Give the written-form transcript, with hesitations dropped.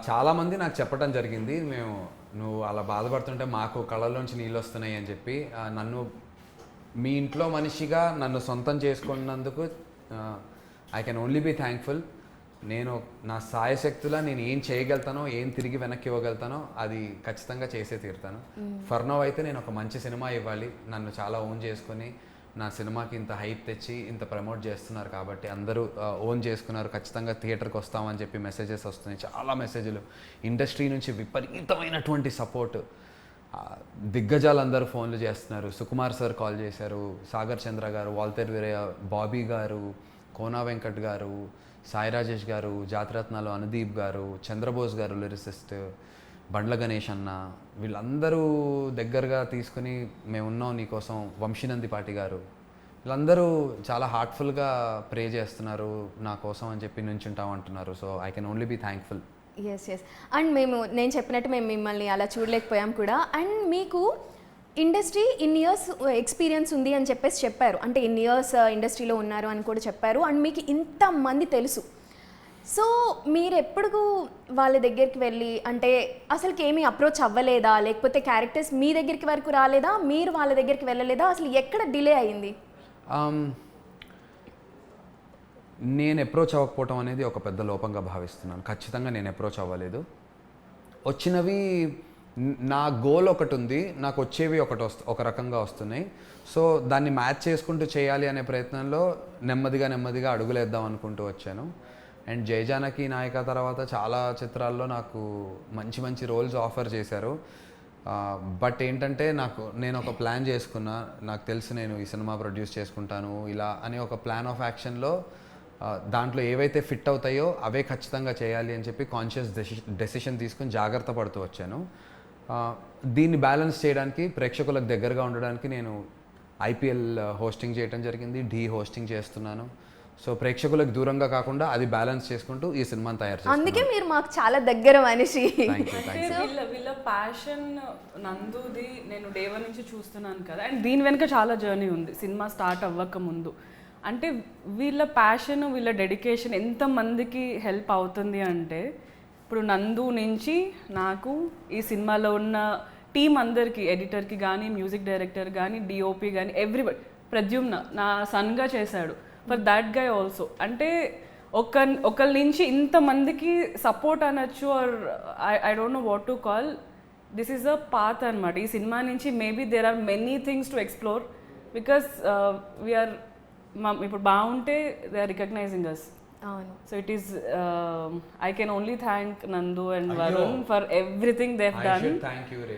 చాలామంది నాకు చెప్పడం జరిగింది, నువ్వు అలా బాధపడుతుంటే మాకు కళ్ళల్లోంచి నీళ్ళు వస్తున్నాయి అని చెప్పి. నన్ను మీ ఇంట్లో మనిషిగా నన్ను సొంతం చేసుకున్నందుకు I can only be thankful. నేను నా సాయశక్తులా నేను ఏం చేయగలుగుతానో, ఏం తిరిగి వెనక్కి ఇవ్వగలుగుతానో అది ఖచ్చితంగా చేసే తీరుతాను. ఫర్ నౌ అయితే నేను ఒక మంచి సినిమా ఇవ్వాలి, నన్ను చాలా ఓన్ చేసుకొని నా సినిమాకి ఇంత హైప్ తెచ్చి ఇంత ప్రమోట్ చేస్తున్నారు కాబట్టి అందరూ ఓన్ చేసుకున్నారు, ఖచ్చితంగా థియేటర్కి వస్తామని చెప్పి మెసేజెస్ వస్తున్నాయి, చాలా మెసేజ్లు. ఇండస్ట్రీ నుంచి విపరీతమైనటువంటి సపోర్ట్. దిగ్గజాలు అందరూ ఫోన్లు చేస్తున్నారు. సుకుమార్ సార్ కాల్ చేశారు, సాగర్ చంద్ర గారు, వాల్తేర్ వీరయ్య, బాబీ గారు, కోనా వెంకట్ గారు, సాయి రాజేష్ గారు, జాతిరత్నాలు అనుదీప్ గారు, చంద్రబోస్ గారు లిరిసిస్ట్, బండ్ల గణేష్ అన్న, వీళ్ళందరూ దగ్గరగా తీసుకుని మేమున్నాం నీకోసం, వంశీనందిపాటి గారు, వీళ్ళందరూ చాలా హార్ట్ఫుల్గా ప్రే చేస్తున్నారు నా కోసం అని చెప్పి నుంచుంటాం అంటున్నారు. So I can only be thankful. Yes yes. And నేను చెప్పినట్టు మేము మిమ్మల్ని అలా చూడలేకపోయాం కూడా. అండ్ మీకు ఇండస్ట్రీ ఇన్ ఇయర్స్ ఎక్స్పీరియన్స్ ఉంది అని చెప్పేసి చెప్పారు, అంటే ఇన్ ఇయర్స్ ఇండస్ట్రీలో ఉన్నారు అని కూడా చెప్పారు. అండ్ మీకు ఇంతమంది తెలుసు. సో మీరు ఎప్పుడు వాళ్ళ దగ్గరికి వెళ్ళి, అంటే అసలుకి ఏమీ అప్రోచ్ అవ్వలేదా, లేకపోతే క్యారెక్టర్స్ మీ దగ్గరికి వరకు రాలేదా, మీరు వాళ్ళ దగ్గరికి వెళ్ళలేదా, అసలు ఎక్కడ డిలే అయ్యింది? నేను అప్రోచ్ అవ్వకపోవటం అనేది ఒక పెద్ద లోపంగా భావిస్తున్నాను. ఖచ్చితంగా నేను అప్రోచ్ అవ్వలేదు. వచ్చినవి నా గోల్ ఒకటి ఉంది, నాకు వచ్చేవి ఒక రకంగా వస్తున్నాయి. సో దాన్ని మ్యాచ్ చేసుకుంటూ చేయాలి అనే ప్రయత్నంలో నెమ్మదిగా అడుగులేద్దాం అనుకుంటూ వచ్చాను. అండ్ జయజానకి నాయక తర్వాత చాలా చిత్రాల్లో నాకు మంచి రోల్స్ ఆఫర్ చేశారు. బట్ ఏంటంటే నేను ఒక ప్లాన్ చేసుకున్నా, నాకు తెలుసు నేను ఈ సినిమా ప్రొడ్యూస్ చేసుకుంటాను ఇలా అని ఒక ప్లాన్ ఆఫ్ యాక్షన్లో దాంట్లో ఏవైతే ఫిట్ అవుతాయో అవే ఖచ్చితంగా చేయాలి అని చెప్పి కాన్షియస్ డెసిషన్ తీసుకుని జాగ్రత్త పడుతూ వచ్చాను. దీన్ని బ్యాలెన్స్ చేయడానికి, ప్రేక్షకులకు దగ్గరగా ఉండడానికి నేను ఐపీఎల్ హోస్టింగ్ చేయడం జరిగింది, ఢీ హోస్టింగ్ చేస్తున్నాను. సో ప్రేక్షకులకు దూరంగా కాకుండా అది బ్యాలెన్స్ చేసుకుంటూ ఈ సినిమాని తయారు చేస్తాను. అందుకే మీరు మాకు చాలా దగ్గర మనిషి. వీళ్ళ ప్యాషన్ నందుది నేను డే వన్ నుంచి చూస్తున్నాను కదా. అండ్ దీని వెనుక చాలా జర్నీ ఉంది సినిమా స్టార్ట్ అవ్వక ముందు. అంటే వీళ్ళ ప్యాషన్, వీళ్ళ డెడికేషన్ ఎంతమందికి హెల్ప్ అవుతుంది అంటే, ఇప్పుడు నందు నుంచి నాకు ఈ సినిమాలో ఉన్న టీం అందరికీ, ఎడిటర్కి కానీ, మ్యూజిక్ డైరెక్టర్ కానీ, డిఓపి కానీ, ఎవ్రీబడి, ప్రద్యుమ్న నా సన్గా చేశాడు, ఫర్ దాట్ గై ఆల్సో. అంటే ఒకళ్ళ నుంచి ఇంతమందికి సపోర్ట్ అనొచ్చు, or I don't know what to call. This is a path అనమాట. ఈ సినిమా నుంచి maybe there are many things to explore, because we are ఇప్పుడు బాగుంటే they are recognizing us. So it is I can only thank Nandu and Varun for everything they have done. Thank you ray.